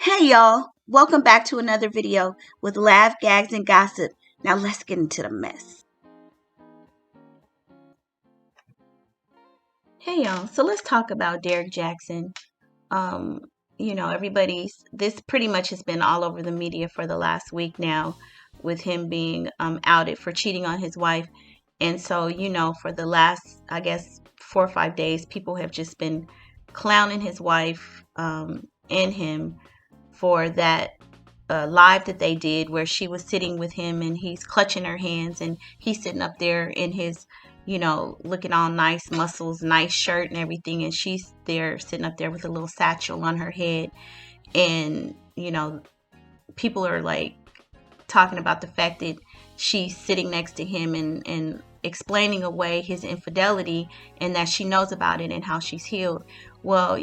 Hey y'all, welcome back to another video with laugh, gags, and gossip. Now let's get into the mess. Hey y'all, so let's talk about Derrick Jaxn. Um, this pretty much has been all over the media for the last week now with him being outed for cheating on his wife. And so, for the last, I guess, 4 or 5 days, people have just been clowning his wife and him for that live that they did where she was sitting with him and he's clutching her hands and he's sitting up there in his, looking all nice muscles, nice shirt and everything. And she's there sitting up there with a little satchel on her head. And, people are like talking about the fact that she's sitting next to him and explaining away his infidelity and that she knows about it and how she's healed. Well,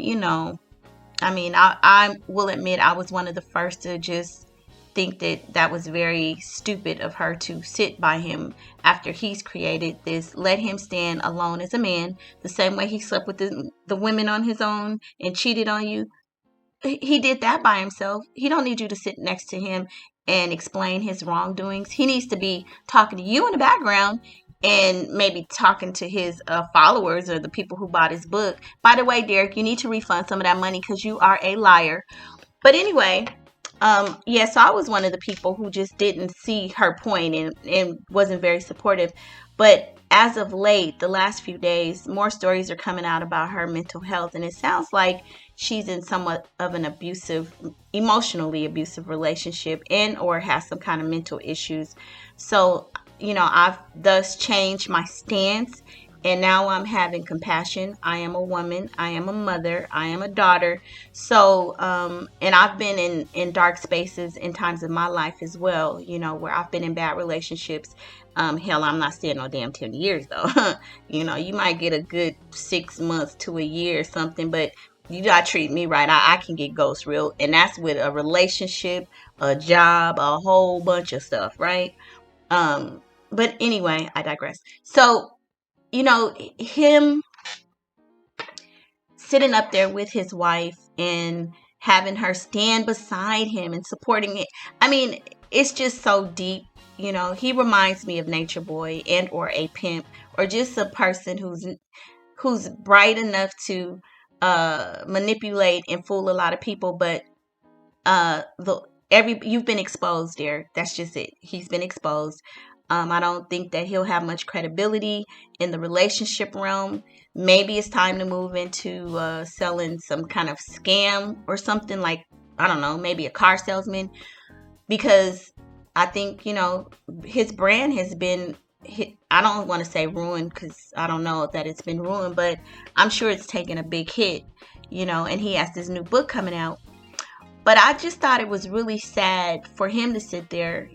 I will admit I was one of the first to just think that was very stupid of her to sit by him after he's created this. Let him stand alone as a man, the same way he slept with the women on his own and cheated on you. He did that by himself. He don't need you to sit next to him and explain his wrongdoings. He needs to be talking to you in the background and maybe talking to his followers or the people who bought his book. By the way, Derrick, you need to refund some of that money because you are a liar. But anyway, so I was one of the people who just didn't see her point and wasn't very supportive. But as of late, the last few days, more stories are coming out about her mental health. And it sounds like she's in somewhat of an emotionally abusive relationship and or has some kind of mental issues. So, I've thus changed my stance. And now I'm having compassion. I am a woman. I am a mother. I am a daughter. So, and I've been in dark spaces in times of my life as well, where I've been in bad relationships. Hell, I'm not staying no damn 10 years though. You might get a good 6 months to a year or something, but you gotta treat me right. I can get ghost real. And that's with a relationship, a job, a whole bunch of stuff, right? But anyway, I digress. So, him sitting up there with his wife and having her stand beside him and supporting it. I mean, it's just so deep. He reminds me of Nature Boy and or a pimp or just a person who's bright enough to manipulate and fool a lot of people, but you've been exposed there. That's just it. He's been exposed. I don't think that he'll have much credibility in the relationship realm. Maybe it's time to move into selling some kind of scam or something like, I don't know, maybe a car salesman. Because I think, his brand has been, I don't want to say ruined because I don't know that it's been ruined, but I'm sure it's taken a big hit, and he has this new book coming out. But I just thought it was really sad for him to sit there,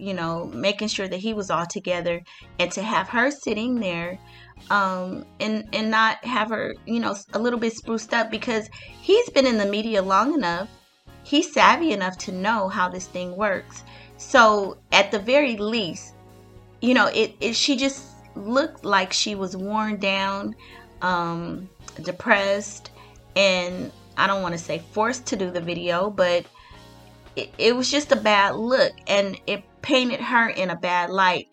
making sure that he was all together and to have her sitting there and not have her, a little bit spruced up because he's been in the media long enough. He's savvy enough to know how this thing works. So at the very least, she just looked like she was worn down, depressed, and I don't want to say forced to do the video, but it was just a bad look and it painted her in a bad light.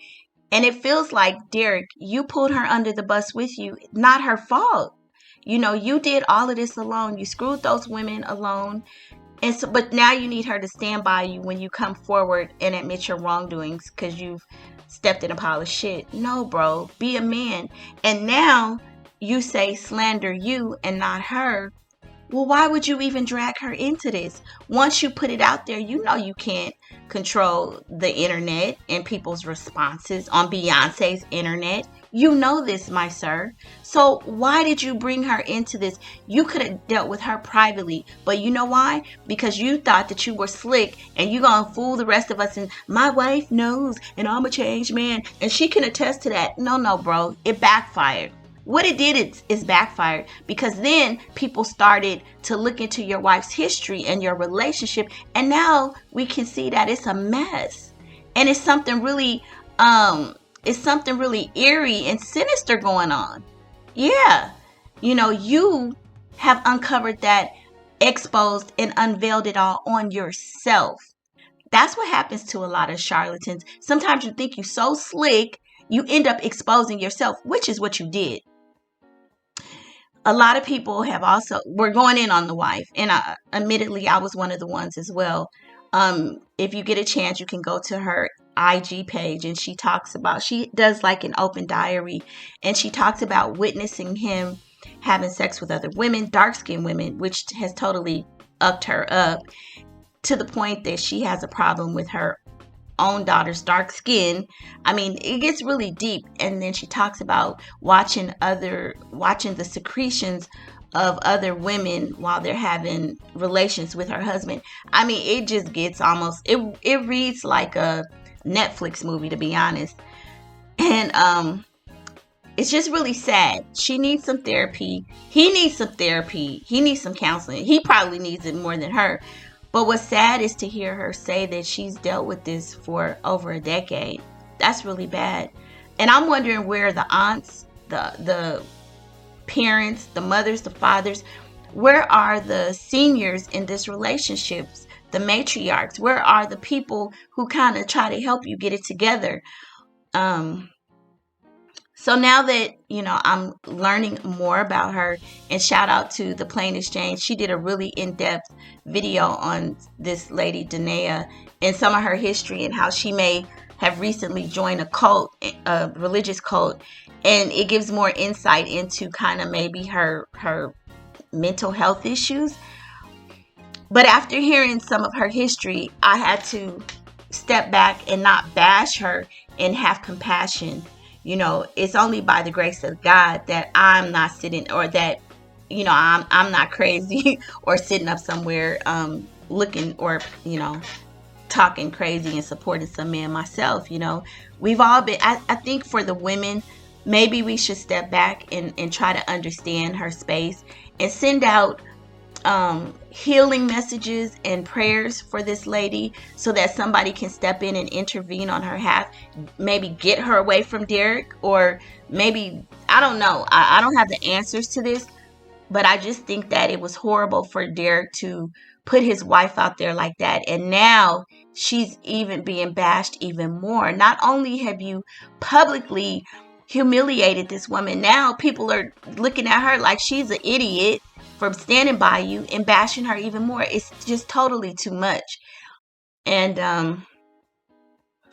And it feels like, Derrick, you pulled her under the bus with you. Not her fault. You did all of this alone. You screwed those women alone. And so, but now you need her to stand by you when you come forward and admit your wrongdoings because you've stepped in a pile of shit. No, bro, be a man. And now you say slander you and not her. Well, why would you even drag her into this? Once you put it out there, you can't control the internet and people's responses on Beyonce's internet. You know this, my sir. So why did you bring her into this? You could have dealt with her privately. But you know why? Because you thought that you were slick and you gonna fool the rest of us and my wife knows and I'm a changed man and she can attest to that. No, bro. It backfired. What it did is backfired because then people started to look into your wife's history and your relationship, and now we can see that it's a mess, and it's something really eerie and sinister going on. Yeah, you have uncovered that exposed and unveiled it all on yourself. That's what happens to a lot of charlatans. Sometimes you think you're so slick, you end up exposing yourself, which is what you did. A lot of people we're going in on the wife, and admittedly, I was one of the ones as well. If you get a chance, you can go to her IG page, and she does like an open diary, and she talks about witnessing him having sex with other women, dark-skinned women, which has totally upped her up to the point that she has a problem with her own daughter's dark skin. I mean, it gets really deep. And then she talks about watching the secretions of other women while they're having relations with her husband. I mean, it just gets it reads like a Netflix movie, to be honest. And it's just really sad. She needs some therapy. He needs some therapy. He needs some counseling. He probably needs it more than her. But what's sad is to hear her say that she's dealt with this for over a decade. That's really bad. And I'm wondering where the aunts, the parents, the mothers, the fathers, where are the seniors in this relationships, the matriarchs? Where are the people who kind of try to help you get it together? So now that, I'm learning more about her, and shout out to the Plain Exchange. She did a really in-depth video on this lady, Danae, and some of her history and how she may have recently joined a religious cult. And it gives more insight into kind of maybe her mental health issues. But after hearing some of her history, I had to step back and not bash her and have compassion. It's only by the grace of God that I'm not sitting, or that, I'm not crazy or sitting up somewhere looking or, talking crazy and supporting some man myself. We've all been, I think for the women, maybe we should step back and try to understand her space and send out healing messages and prayers for this lady so that somebody can step in and intervene on her behalf, maybe get her away from Derrick, or maybe, I don't know. I don't have the answers to this, but I just think that it was horrible for Derrick to put his wife out there like that. And now she's even being bashed even more. Not only have you publicly humiliated this woman, now people are looking at her like she's an idiot for standing by you and bashing her even more. It's just totally too much. And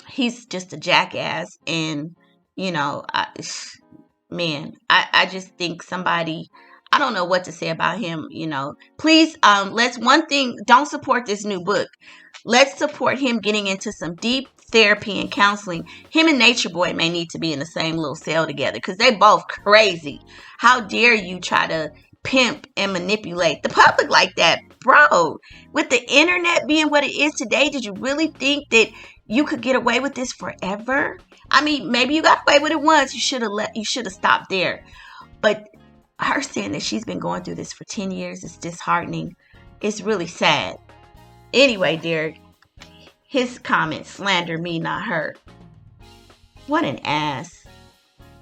he's just a jackass. And, I just think I don't know what to say about him. Please, don't support this new book. Let's support him getting into some deep therapy and counseling. Him and Nature Boy may need to be in the same little cell together, because they both crazy. How dare you try to pimp and manipulate the public like that, bro? With the internet being what it is today, did you really think that you could get away with this forever? I mean, maybe you got away with it once. You should have stopped there. But her saying that she's been going through this for 10 years is disheartening. It's really sad. Anyway, Derrick, his comments slander me, not her. What an ass.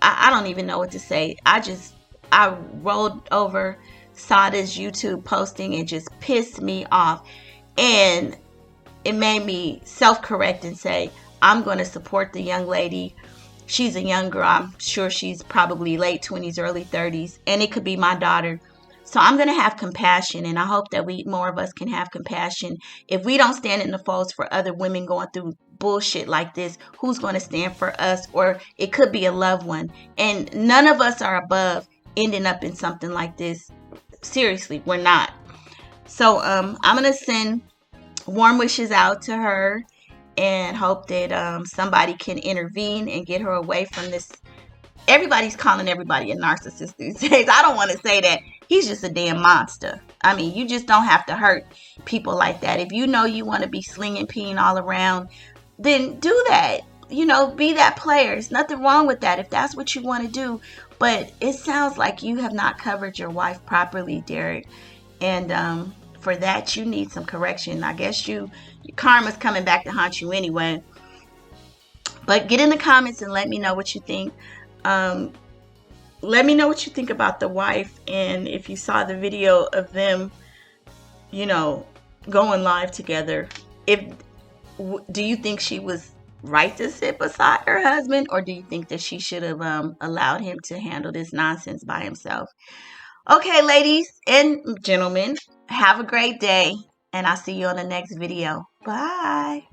I don't even know what to say. I rolled over, saw this YouTube posting, and just pissed me off. And it made me self-correct and say, I'm going to support the young lady. She's a young girl. I'm sure she's probably late 20s, early 30s. And it could be my daughter. So I'm going to have compassion. And I hope that more of us can have compassion. If we don't stand in the folds for other women going through bullshit like this, who's going to stand for us? Or it could be a loved one. And none of us are above ending up in something like this. Seriously, we're not. So I'm going to send warm wishes out to her and hope that somebody can intervene and get her away from this. Everybody's calling everybody a narcissist these days. I don't want to say that. He's just a damn monster. I mean, you just don't have to hurt people like that. If you know you want to be slinging peen all around, then do that. Be that player. There's nothing wrong with that if that's what you want to do. But it sounds like you have not covered your wife properly, Derrick. And for that, you need some correction. I guess your karma's coming back to haunt you anyway. But get in the comments and let me know what you think. Let me know what you think about the wife. And if you saw the video of them you know, going live together, if do you think she was right to sit beside her husband, or do you think that she should have allowed him to handle this nonsense by himself? Okay, ladies and gentlemen, have a great day, and I'll see you on the next video. Bye.